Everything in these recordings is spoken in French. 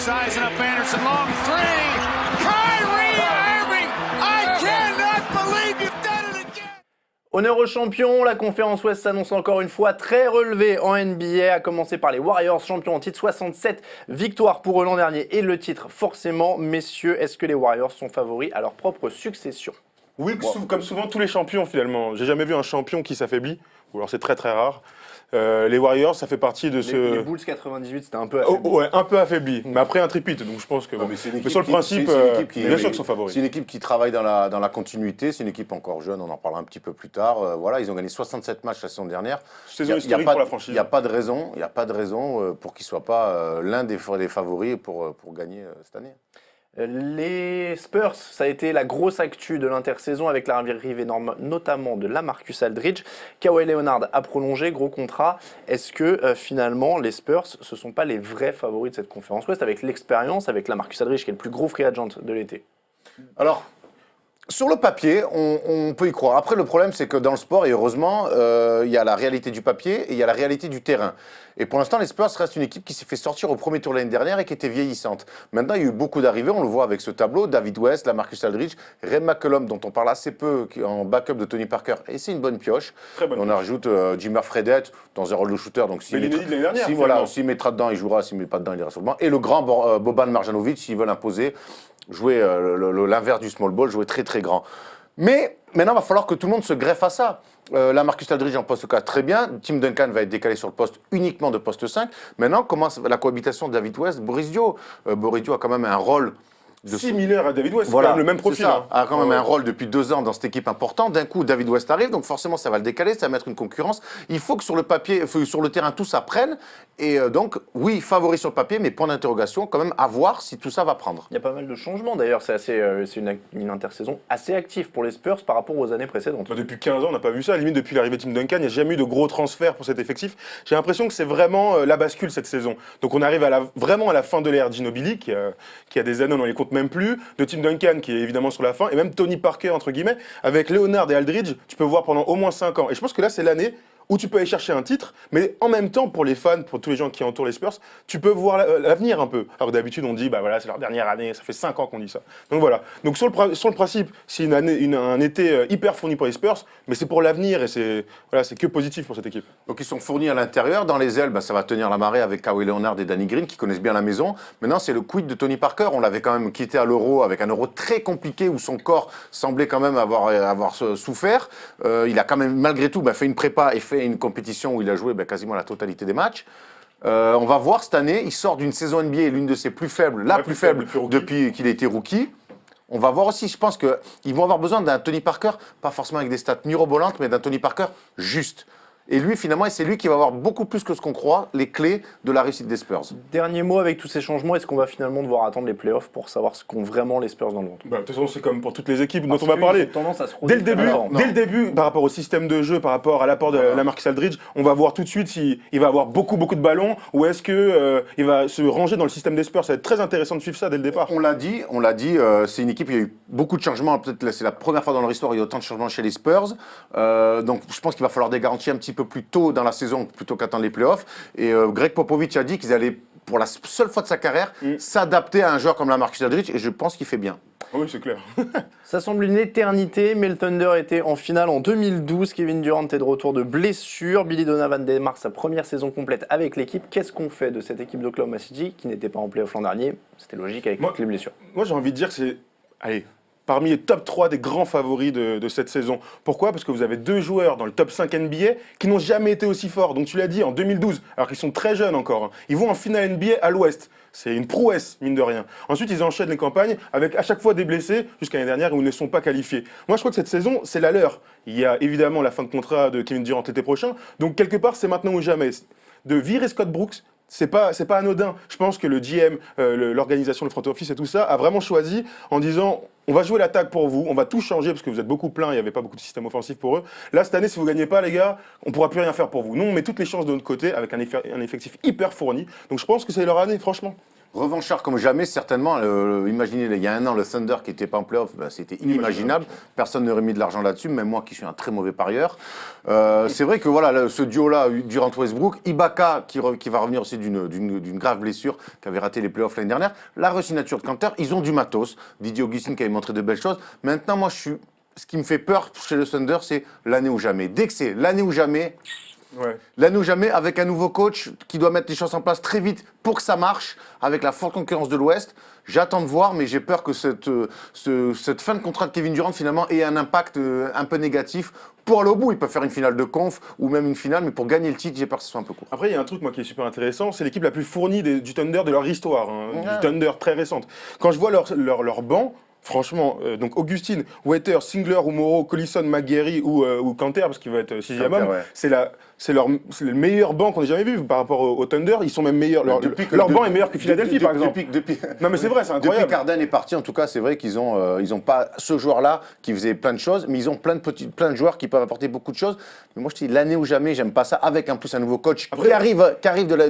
sizing up Anderson. Long three. Kyrie Irving. I cannot believe you've done it again. Honneur aux champions, la conférence Ouest s'annonce encore une fois très relevée en NBA, à commencer par les Warriors, champions en titre, 67 victoires pour eux l'an dernier et le titre forcément. Messieurs, est-ce que les Warriors sont favoris à leur propre succession? Oui, comme souvent tous les champions finalement. J'ai jamais vu un champion qui s'affaiblit, ou alors c'est très très rare. Les Warriors, ça fait partie de ce... Les Bulls 98, c'était un peu affaibli. Ouais, un peu affaibli, mais après un tripit, donc je pense que... Non, bon. mais Mais sur le principe, bien sûr qu'ils sont favoris. C'est une équipe qui travaille dans la continuité, c'est une équipe encore jeune, on en parlera un petit peu plus tard. Voilà, ils ont gagné 67 matchs la saison dernière. Saison historique pour la franchise. Il n'y a pas de raison pour qu'ils ne soient pas l'un des favoris pour gagner cette année. Les Spurs, ça a été la grosse actu de l'intersaison avec l'arrivée notamment de LaMarcus Aldridge. Kawhi Leonard a prolongé, gros contrat. Est-ce que finalement les Spurs, ce ne sont pas les vrais favoris de cette conférence Ouest avec l'expérience, avec LaMarcus Aldridge qui est le plus gros free agent de l'été? Alors, sur le papier, on peut y croire. Après, le problème, c'est que dans le sport, et heureusement, il y a la réalité du papier et il y a la réalité du terrain. Et pour l'instant, les Spurs restent une équipe qui s'est fait sortir au premier tour l'année dernière et qui était vieillissante. Maintenant, il y a eu beaucoup d'arrivées, on le voit avec ce tableau. David West, LaMarcus Aldridge, Ray McCollum, dont on parle assez peu, qui est en backup de Tony Parker. Et c'est une bonne pioche. Très bonne on ajoute Jimmer Fredette dans un rôle de shooter. Donc, Mais l'inédit de l'année dernière, s'il mettra dedans, il jouera. S'il ne met pas dedans, il ira sur le banc. Et le grand Boban Marjanovic, s'ils veulent imposer, jouer l'inverse du small ball, jouer très très grand. Mais maintenant, il va falloir que tout le monde se greffe à ça. LaMarcus Aldridge en poste 4, très bien. Tim Duncan va être décalé sur le poste uniquement de poste 5. Maintenant, commence la cohabitation de David West, Boris Dio. Boris Dio a quand même un rôle similaire à David West, voilà, c'est quand même le même profil. Ça, a quand même un rôle depuis 2 ans dans cette équipe importante. D'un coup, David West arrive, donc forcément, ça va le décaler, ça va mettre une concurrence. Il faut que sur le papier, sur le terrain, tout ça prenne. Et donc, oui, favori sur le papier, mais point d'interrogation, quand même, à voir si tout ça va prendre. Il y a pas mal de changements d'ailleurs, c'est une intersaison assez active pour les Spurs par rapport aux années précédentes. Depuis 15 ans, on n'a pas vu ça. Limite, depuis l'arrivée de Tim Duncan, il n'y a jamais eu de gros transferts pour cet effectif. J'ai l'impression que c'est vraiment la bascule cette saison. Donc on arrive vraiment à la fin de l'ère Ginobili, qui a des années, on ne les compte même plus, de Tim Duncan, qui est évidemment sur la fin, et même Tony Parker, entre guillemets, avec Leonard et Aldridge, tu peux voir pendant au moins 5 ans. Et je pense que là, c'est l'année où tu peux aller chercher un titre, mais en même temps, pour les fans, pour tous les gens qui entourent les Spurs, tu peux voir l'avenir un peu. Alors que d'habitude, on dit, bah voilà, c'est leur dernière année, ça fait 5 ans qu'on dit ça. Donc voilà. Donc sur le principe, c'est un été hyper fourni pour les Spurs, mais c'est pour l'avenir et c'est que positif pour cette équipe. Donc ils sont fournis à l'intérieur, dans les ailes, ça va tenir la marée avec Kawhi Leonard et Danny Green qui connaissent bien la maison. Maintenant, c'est le quid de Tony Parker. On l'avait quand même quitté à l'Euro avec un Euro très compliqué où son corps semblait quand même avoir souffert. Il a quand même malgré tout fait une prépa et fait une compétition où il a joué quasiment la totalité des matchs. On va voir cette année, il sort d'une saison NBA, l'une de ses plus faibles, plus faible depuis qu'il a été rookie. On va voir aussi, je pense qu'ils vont avoir besoin d'un Tony Parker, pas forcément avec des stats mirobolantes, mais d'un Tony Parker juste. Et lui, finalement, c'est lui qui va avoir beaucoup plus que ce qu'on croit les clés de la réussite des Spurs. Dernier mot avec tous ces changements, est-ce qu'on va finalement devoir attendre les playoffs pour savoir ce qu'ont vraiment les Spurs dans le ventre? De toute façon, c'est comme pour toutes les équipes dont on va parler. Dès le début, par rapport au système de jeu, par rapport à l'apport de LaMarcus Aldridge, on va voir tout de suite s'il va avoir beaucoup de ballons ou est-ce qu'il va se ranger dans le système des Spurs. Ça va être très intéressant de suivre ça dès le départ. On l'a dit, c'est une équipe, il y a eu beaucoup de changements. Peut-être c'est la première fois dans leur histoire où il y a autant de changements chez les Spurs. Donc je pense qu'il va falloir des garanties un petit peu plus tôt dans la saison plutôt qu'attendre les playoffs. Et Greg Popovich a dit qu'ils allaient, pour la seule fois de sa carrière, s'adapter à un joueur comme LaMarcus Aldridge et je pense qu'il fait bien. Oui, c'est clair. Ça semble une éternité, mais le Thunder était en finale en 2012. Kevin Durant est de retour de blessure. Billy Donovan démarre sa première saison complète avec l'équipe. Qu'est-ce qu'on fait de cette équipe d'Oklahoma City qui n'était pas en play-off l'an dernier? C'était logique avec toutes les blessures. Moi, j'ai envie de dire que c'est... Allez, parmi les top 3 des grands favoris de cette saison. Pourquoi? Parce que vous avez 2 joueurs dans le top 5 NBA qui n'ont jamais été aussi forts. Donc tu l'as dit, en 2012, alors qu'ils sont très jeunes encore, ils vont en finale NBA à l'Ouest. C'est une prouesse, mine de rien. Ensuite, ils enchaînent les campagnes avec à chaque fois des blessés jusqu'à l'année dernière où ils ne sont pas qualifiés. Moi, je crois que cette saison, c'est la leur. Il y a évidemment la fin de contrat de Kevin Durant l'été prochain. Donc quelque part, c'est maintenant ou jamais. De virer Scott Brooks, c'est pas anodin. Je pense que le GM, l'organisation, le front office et tout ça a vraiment choisi en disant on va jouer l'attaque pour vous, on va tout changer parce que vous êtes beaucoup plein, il n'y avait pas beaucoup de système offensif pour eux. Là, cette année, si vous ne gagnez pas, les gars, on ne pourra plus rien faire pour vous. Nous, on met toutes les chances de notre côté avec un effectif hyper fourni. Donc je pense que c'est leur année, franchement. Revanchard comme jamais, certainement. Imaginez, il y a un an, le Thunder qui n'était pas en playoff, c'était inimaginable. Personne n'aurait mis de l'argent là-dessus, même moi qui suis un très mauvais parieur. C'est vrai que voilà, ce duo-là, Durant-Westbrook, Ibaka qui va revenir aussi d'une grave blessure, qui avait raté les playoffs l'année dernière, la resignature de Kanter, ils ont du matos. Didier Augustin qui avait montré de belles choses. Maintenant, moi, ce qui me fait peur chez le Thunder, c'est l'année ou jamais. Dès que c'est l'année ou jamais. Ouais. L'année ou jamais, avec un nouveau coach qui doit mettre les choses en place très vite pour que ça marche, avec la forte concurrence de l'Ouest, j'attends de voir, mais j'ai peur que cette fin de contrat de Kevin Durant, finalement, ait un impact un peu négatif. Pour aller au bout, il peut faire une finale de conf ou même une finale, mais pour gagner le titre, j'ai peur que ce soit un peu court. Après, il y a un truc moi, qui est super intéressant, c'est l'équipe la plus fournie du Thunder de leur histoire, du Thunder très récente. Quand je vois leur banc, franchement, donc Augustine, Waiter, Singler ou Morrow, Collison, McGarry ou Kanter, parce qu'il va être sixième homme, ouais. c'est le meilleur banc qu'on ait jamais vu par rapport au Thunder. Ils sont même meilleurs. Leur banc est meilleur que Philadelphie, par exemple. Non, mais c'est vrai, c'est incroyable. Depuis qu'Harden est parti, en tout cas, c'est vrai qu'ils ont pas ce joueur-là qui faisait plein de choses, mais ils ont plein de joueurs qui peuvent apporter beaucoup de choses. Mais moi, je dis l'année ou jamais, j'aime pas ça. Avec en plus un nouveau coach qui arrive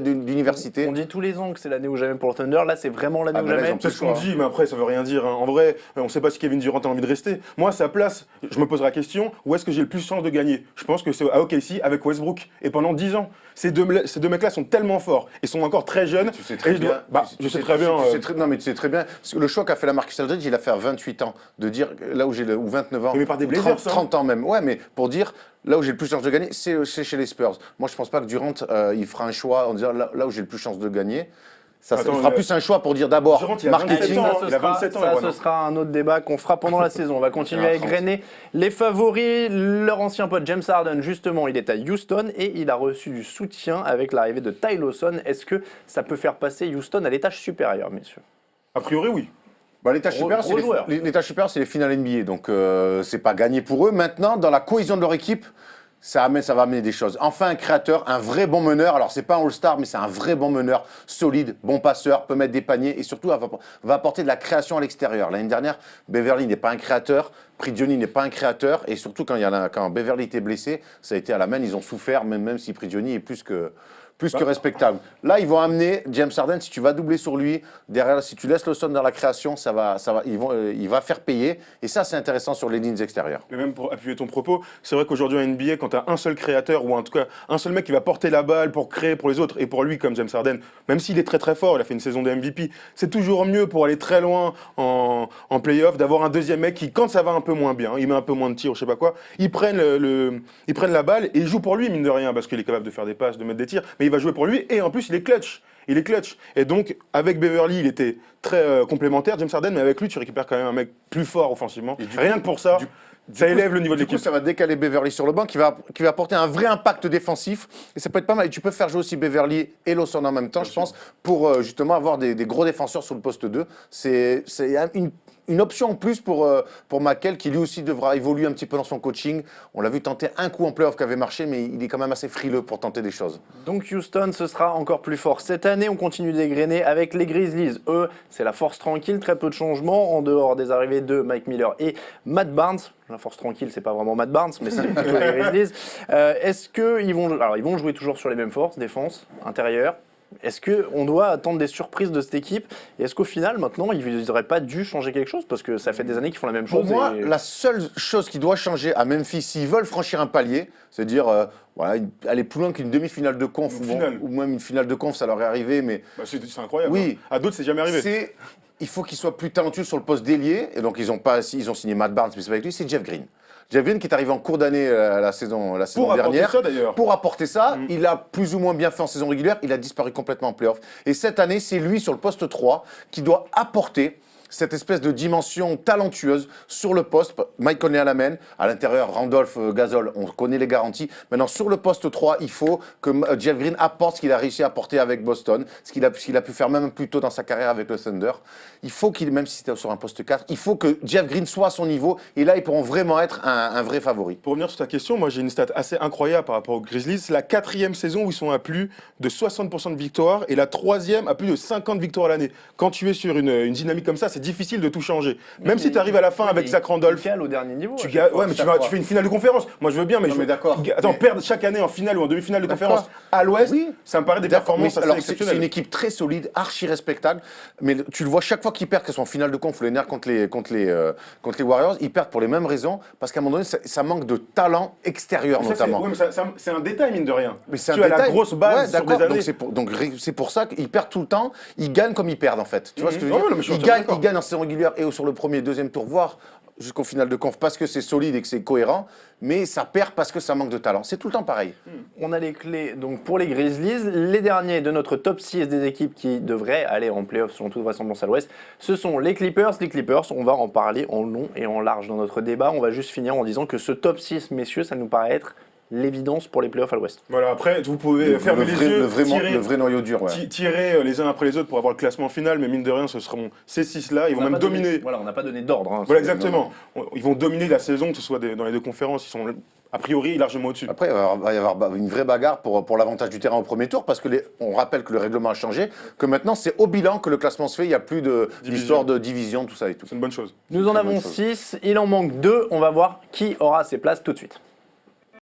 d'université. On dit tous les ans que c'est l'année ou jamais pour le Thunder. Là, c'est vraiment l'année ou jamais. C'est ce qu'on dit, mais après, ça veut rien dire. En vrai, on ne sait pas si Kevin Durant a envie de rester. Moi, à sa place, je me pose la question, où est-ce que j'ai le plus de chance de gagner? Je pense que c'est à OKC avec Westbrook. Et pendant 10 ans, ces deux mecs-là sont tellement forts et sont encore très jeunes. Tu sais très bien. Je sais très bien. Non, mais tu sais très bien. Le choix qu'a fait la Marcus Aldridge, il a fait à 28 ans. De dire, là où j'ai ou 29 ans. Mais par des Blazers, 30 ans même. Ouais, mais pour dire, là où j'ai le plus de chance de gagner, c'est chez les Spurs. Moi, je pense pas que Durant, il fera un choix en disant là où j'ai le plus de chance de gagner. Ça fera plus un choix pour dire d'abord marketing. Ce sera un autre débat qu'on fera pendant la saison. On va continuer à égrener les favoris. Leur ancien pote James Harden, justement, il est à Houston et il a reçu du soutien avec l'arrivée de Ty Lawson. Est-ce que ça peut faire passer Houston à l'étage supérieur, messieurs? A priori, oui. L'étage supérieur, c'est les finales NBA, donc c'est pas gagné pour eux. Maintenant, dans la cohésion de leur équipe, ça va amener des choses. Enfin, un créateur, un vrai bon meneur. Alors, c'est pas un All-Star, mais c'est un vrai bon meneur, solide, bon passeur, peut mettre des paniers et surtout va apporter de la création à l'extérieur. L'année dernière, Beverly n'est pas un créateur, Prigioni n'est pas un créateur et surtout quand Beverly était blessé, ça a été à la main, ils ont souffert, même si Prigioni est plus que respectable. Là, ils vont amener James Harden, si tu vas doubler sur lui, derrière, si tu laisses Lawson dans la création, il va faire payer. Et ça, c'est intéressant sur les lignes extérieures. Mais même pour appuyer ton propos, c'est vrai qu'aujourd'hui en NBA, quand tu as un seul créateur, ou en tout cas un seul mec qui va porter la balle pour créer pour les autres, et pour lui, comme James Harden, même s'il est très très fort, il a fait une saison de MVP, c'est toujours mieux pour aller très loin en play-off, d'avoir un deuxième mec qui, quand ça va un peu moins bien, il met un peu moins de tirs, je sais pas quoi, ils prennent la balle et ils jouent pour lui, mine de rien, parce qu'il est capable de faire des passes, de mettre des tirs, mais il va jouer pour lui et en plus il est clutch. Et donc, avec Beverly, il était très complémentaire, James Harden, mais avec lui, tu récupères quand même un mec plus fort offensivement. Rien que pour ça, ça élève le niveau de l'équipe. Ça va décaler Beverly sur le banc, qui va apporter un vrai impact défensif. Et ça peut être pas mal. Et tu peux faire jouer aussi Beverly et Lawson en même temps, je pense, pour justement avoir des gros défenseurs sur le poste 2. C'est une option en plus pour McHale, qui lui aussi devra évoluer un petit peu dans son coaching. On l'a vu tenter un coup en playoff qui avait marché, mais il est quand même assez frileux pour tenter des choses. Donc Houston, ce sera encore plus fort. Cette année, on continue d'égrener avec les Grizzlies. Eux, c'est la force tranquille, très peu de changements, en dehors des arrivées de Mike Miller et Matt Barnes. La force tranquille, c'est pas vraiment Matt Barnes, mais c'est plutôt les Grizzlies. Est-ce qu'ils vont jouer toujours sur les mêmes forces, défense, intérieur? Est-ce qu'on doit attendre des surprises de cette équipe? Et est-ce qu'au final, maintenant, ils n'auraient pas dû changer quelque chose? Parce que ça fait des années qu'ils font la même chose. Pour moi, la seule chose qui doit changer à Memphis, s'ils veulent franchir un palier, c'est-à-dire aller plus loin qu'une demi-finale de conf, ou même une finale de conf, ça leur est arrivé. Mais c'est incroyable. Oui. À d'autres, c'est jamais arrivé. Il faut qu'ils soient plus talentueux sur le poste d'ailier. Et donc, ils ont signé Matt Barnes, mais c'est pas avec lui, c'est Jeff Green. Jeff Green qui est arrivé en cours d'année la saison dernière. Pour apporter ça, il a plus ou moins bien fait en saison régulière, il a disparu complètement en play-off. Et cette année, c'est lui sur le poste 3 qui doit apporter cette espèce de dimension talentueuse sur le poste. Mike Conley à la main, à l'intérieur Randolph, Gasol, on connaît les garanties. Maintenant, sur le poste 3, il faut que Jeff Green apporte ce qu'il a réussi à apporter avec Boston, ce qu'il a pu faire même plus tôt dans sa carrière avec le Thunder. Il faut même si c'était sur un poste 4, il faut que Jeff Green soit à son niveau, et là, ils pourront vraiment être un vrai favori. Pour revenir sur ta question, moi j'ai une stat assez incroyable par rapport aux Grizzlies. C'est la 4e saison où ils sont à plus de 60% de victoires, et la 3e à plus de 50 victoires à l'année. Quand tu es sur une dynamique comme ça, c'est difficile de tout changer. Même si tu arrives à la fin avec Zach Randolph. Tu cales au dernier niveau. Tu fais une finale de conférence. Moi, je veux bien, mais Non, mais d'accord. Perdre chaque année en finale ou en demi-finale de conférence à l'Ouest, Oui. ça me paraît des performances assez Alors, c'est exceptionnelles. une équipe très solide, archi respectable, mais tu le vois chaque fois qu'ils perdent, que ce soit en finale de conf ou les nerfs contre les Warriors, ils perdent pour les mêmes raisons, parce qu'à un moment donné, ça manque de talent extérieur notamment. C'est un détail, mine de rien. Mais c'est tu un as la détail. grosse base sur d'accord. des années. Donc c'est pour ça qu'ils perdent tout le temps, ils gagnent comme ils perdent en fait. Tu vois ce que je veux Ah dire ouais, non, mais je suis ils entièrement gagnent, d'accord. ils gagnent en saison régulière et sur le premier et deuxième tour, voire jusqu'au final de conf, parce que c'est solide et que c'est cohérent, mais ça perd parce que ça manque de talent. C'est tout le temps pareil. On a les clés donc pour les Grizzlies. Les derniers de notre top 6 des équipes qui devraient aller en playoff selon toute vraisemblance à l'Ouest, ce sont les Clippers. Les Clippers, on va en parler en long et en large dans notre débat. On va juste finir en disant que ce top 6, messieurs, ça nous paraît être l'évidence pour les playoffs à l'Ouest. Voilà, après, vous pouvez fermer les yeux, Le vrai noyau dur, ouais. tirer les uns après les autres pour avoir le classement final, mais mine de rien, ce seront ces 6-là. Ils vont même dominer. Voilà, on n'a pas donné d'ordre. Hein. Voilà, exactement. Ils vont dominer la saison, que ce soit dans les deux conférences. Ils sont a priori largement au-dessus. Après, il va y avoir une vraie bagarre pour l'avantage du terrain au premier tour, parce que on rappelle que le règlement a changé, que maintenant c'est au bilan que le classement se fait, il n'y a plus d'histoire de division, tout ça et tout. C'est une bonne chose. Nous en Très avons bonne chose. 6, il en manque 2. On va voir qui aura ses places tout de suite.